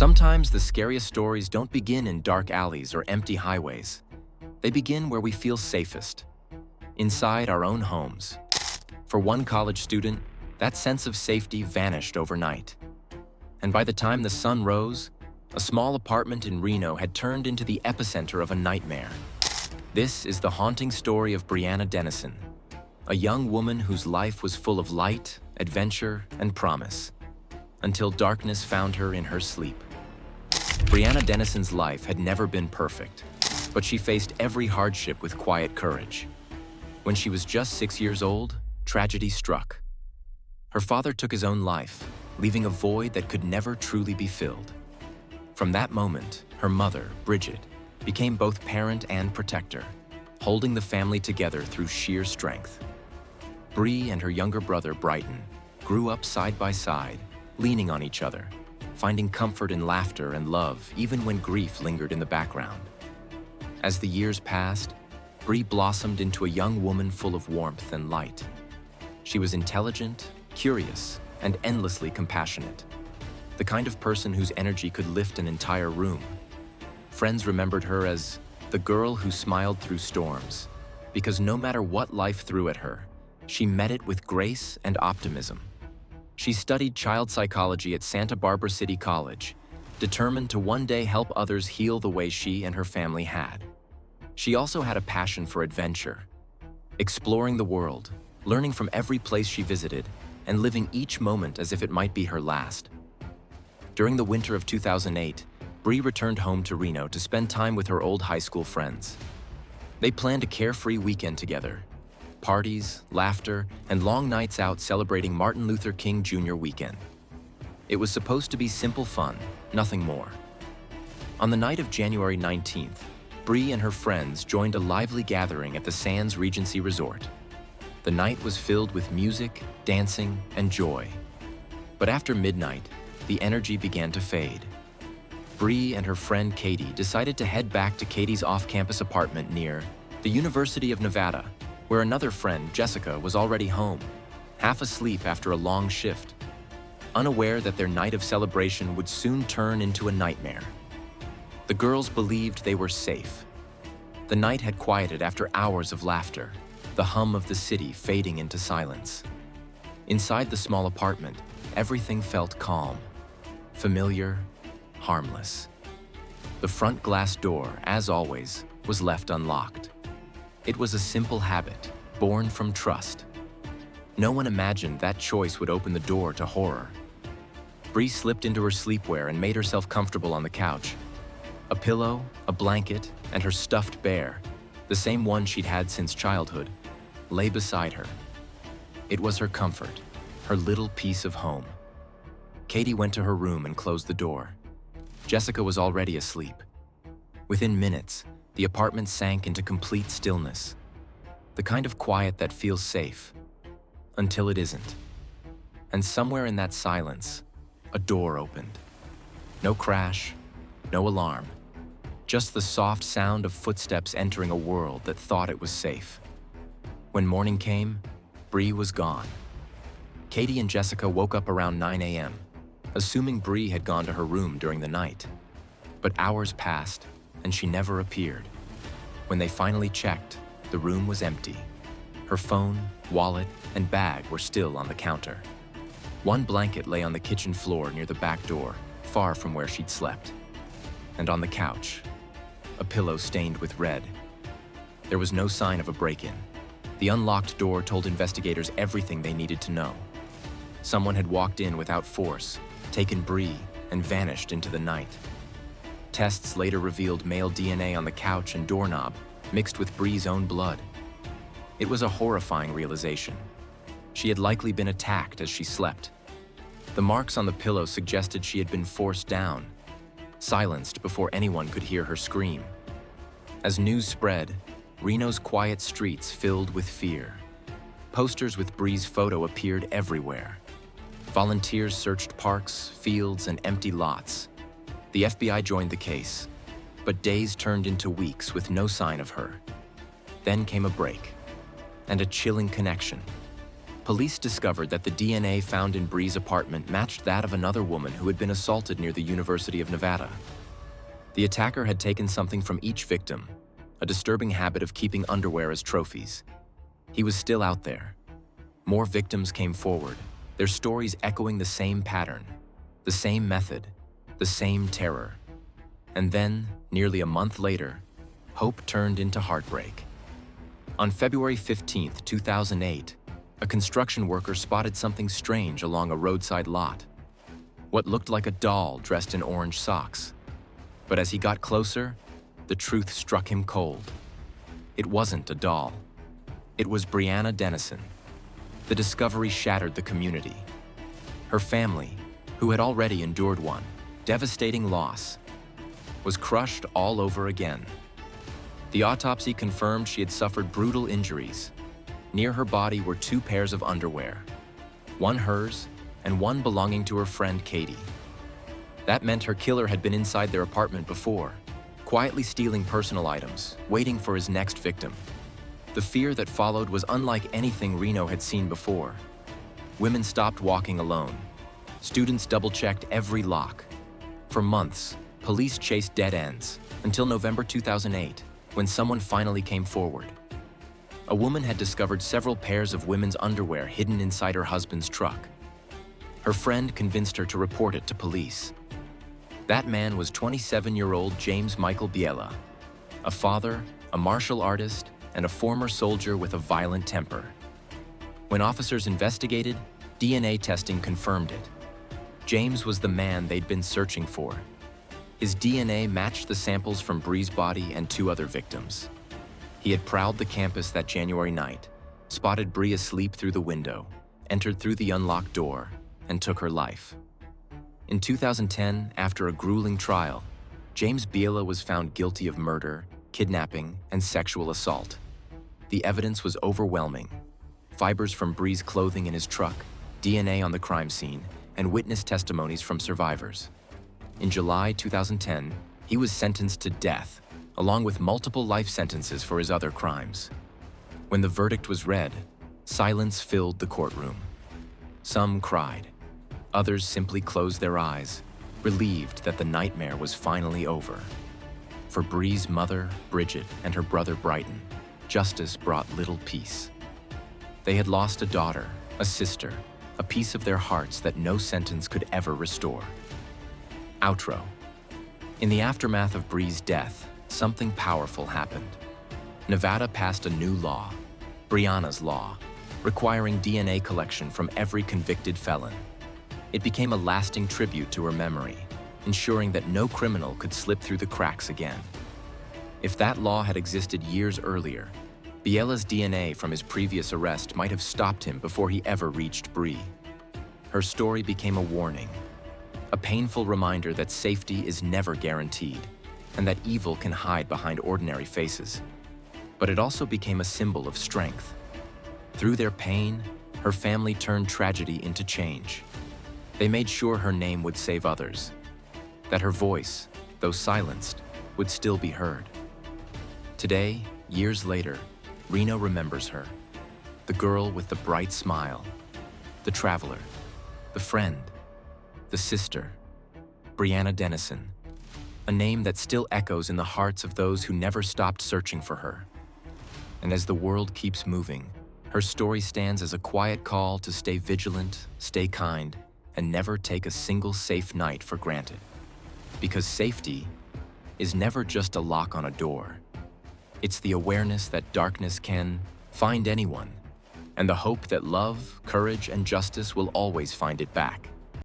Sometimes the scariest stories don't begin in dark alleys or empty highways. They begin where we feel safest, inside our own homes. For one college student, that sense of safety vanished overnight. And by the time the sun rose, a small apartment in Reno had turned into the epicenter of a nightmare. This is the haunting story of Brianna Denison, a young woman whose life was full of light, adventure, and promise, until darkness found her in her sleep. Brianna Denison's life had never been perfect, but she faced every hardship with quiet courage. When she was just 6 years old, tragedy struck. Her father took his own life, leaving a void that could never truly be filled. From that moment, her mother, Bridget, became both parent and protector, holding the family together through sheer strength. Bree and her younger brother, Brighton, grew up side by side, leaning on each other, finding comfort in laughter and love even when grief lingered in the background. As the years passed, Bree blossomed into a young woman full of warmth and light. She was intelligent, curious, and endlessly compassionate, the kind of person whose energy could lift an entire room. Friends remembered her as the girl who smiled through storms, because no matter what life threw at her, she met it with grace and optimism. She studied child psychology at Santa Barbara City College, determined to one day help others heal the way she and her family had. She also had a passion for adventure, exploring the world, learning from every place she visited, and living each moment as if it might be her last. During the winter of 2008, Bree returned home to Reno to spend time with her old high school friends. They planned a carefree weekend together. Parties, laughter, and long nights out celebrating Martin Luther King Jr. weekend. It was supposed to be simple fun, nothing more. On the night of January 19th, Bree and her friends joined a lively gathering at the Sands Regency Resort. The night was filled with music, dancing, and joy. But after midnight, the energy began to fade. Bree and her friend Katie decided to head back to Katie's off-campus apartment near the University of Nevada, where another friend, Jessica, was already home, half asleep after a long shift, unaware that their night of celebration would soon turn into a nightmare. The girls believed they were safe. The night had quieted after hours of laughter, the hum of the city fading into silence. Inside the small apartment, everything felt calm, familiar, harmless. The front glass door, as always, was left unlocked. It was a simple habit, born from trust. No one imagined that choice would open the door to horror. Bree slipped into her sleepwear and made herself comfortable on the couch. A pillow, a blanket, and her stuffed bear, the same one she'd had since childhood, lay beside her. It was her comfort, her little piece of home. Katie went to her room and closed the door. Jessica was already asleep. Within minutes, the apartment sank into complete stillness, the kind of quiet that feels safe, until it isn't. And somewhere in that silence, a door opened. No crash, no alarm, just the soft sound of footsteps entering a world that thought it was safe. When morning came, Bree was gone. Katie and Jessica woke up around 9 a.m., assuming Bree had gone to her room during the night. But hours passed, and she never appeared. When they finally checked, the room was empty. Her phone, wallet, and bag were still on the counter. One blanket lay on the kitchen floor near the back door, far from where she'd slept. And on the couch, a pillow stained with red. There was no sign of a break-in. The unlocked door told investigators everything they needed to know. Someone had walked in without force, taken Bree, and vanished into the night. Tests later revealed male DNA on the couch and doorknob, mixed with Bree's own blood. It was a horrifying realization. She had likely been attacked as she slept. The marks on the pillow suggested she had been forced down, silenced before anyone could hear her scream. As news spread, Reno's quiet streets filled with fear. Posters with Bree's photo appeared everywhere. Volunteers searched parks, fields, and empty lots. The FBI joined the case, but days turned into weeks with no sign of her. Then came a break, and a chilling connection. police discovered that the DNA found in Bree's apartment matched that of another woman who had been assaulted near the University of Nevada. The attacker had taken something from each victim, a disturbing habit of keeping underwear as trophies. He was still out there. More victims came forward, their stories echoing the same pattern, the same method, the same terror. And then, nearly a month later, hope turned into heartbreak. On February 15, 2008, a construction worker spotted something strange along a roadside lot. What looked like a doll dressed in orange socks. But as he got closer, the truth struck him cold. It wasn't a doll. It was Brianna Denison. The discovery shattered the community. Her family, who had already endured one devastating loss, was crushed all over again. The autopsy confirmed she had suffered brutal injuries. Near her body were 2 pairs of underwear, one hers and one belonging to her friend Katie. That meant her killer had been inside their apartment before, quietly stealing personal items, waiting for his next victim. The fear that followed was unlike anything Reno had seen before. Women stopped walking alone. Students double-checked every lock. For months, police chased dead ends, until November 2008, when someone finally came forward. A woman had discovered several pairs of women's underwear hidden inside her husband's truck. Her friend convinced her to report it to police. That man was 27-year-old James Michael Biela, a father, a martial artist, and a former soldier with a violent temper. When officers investigated, DNA testing confirmed it. James was the man they'd been searching for. His DNA matched the samples from Bree's body and 2 other victims. He had prowled the campus that January night, spotted Bree asleep through the window, entered through the unlocked door, and took her life. In 2010, after a grueling trial, James Biela was found guilty of murder, kidnapping, and sexual assault. The evidence was overwhelming. Fibers from Bree's clothing in his truck, DNA on the crime scene, and witness testimonies from survivors. In July 2010, he was sentenced to death, along with multiple life sentences for his other crimes. When the verdict was read, silence filled the courtroom. Some cried. Others simply closed their eyes, relieved that the nightmare was finally over. For Bree's mother, Bridget, and her brother, Brighton, justice brought little peace. They had lost a daughter, a sister, a piece of their hearts that no sentence could ever restore. Outro. In the aftermath of Bree's death, something powerful happened. Nevada passed a new law, Brianna's Law, requiring DNA collection from every convicted felon. It became a lasting tribute to her memory, ensuring that no criminal could slip through the cracks again. If that law had existed years earlier, Biela's DNA from his previous arrest might have stopped him before he ever reached Bree. Her story became a warning, a painful reminder that safety is never guaranteed, and that evil can hide behind ordinary faces. But it also became a symbol of strength. Through their pain, her family turned tragedy into change. They made sure her name would save others, that her voice, though silenced, would still be heard. Today, years later, Reno remembers her, the girl with the bright smile, the traveler, the friend, the sister, Brianna Denison, a name that still echoes in the hearts of those who never stopped searching for her. And as the world keeps moving, her story stands as a quiet call to stay vigilant, stay kind, and never take a single safe night for granted. Because safety is never just a lock on a door. It's the awareness that darkness can find anyone, and the hope that love, courage, and justice will always find it back.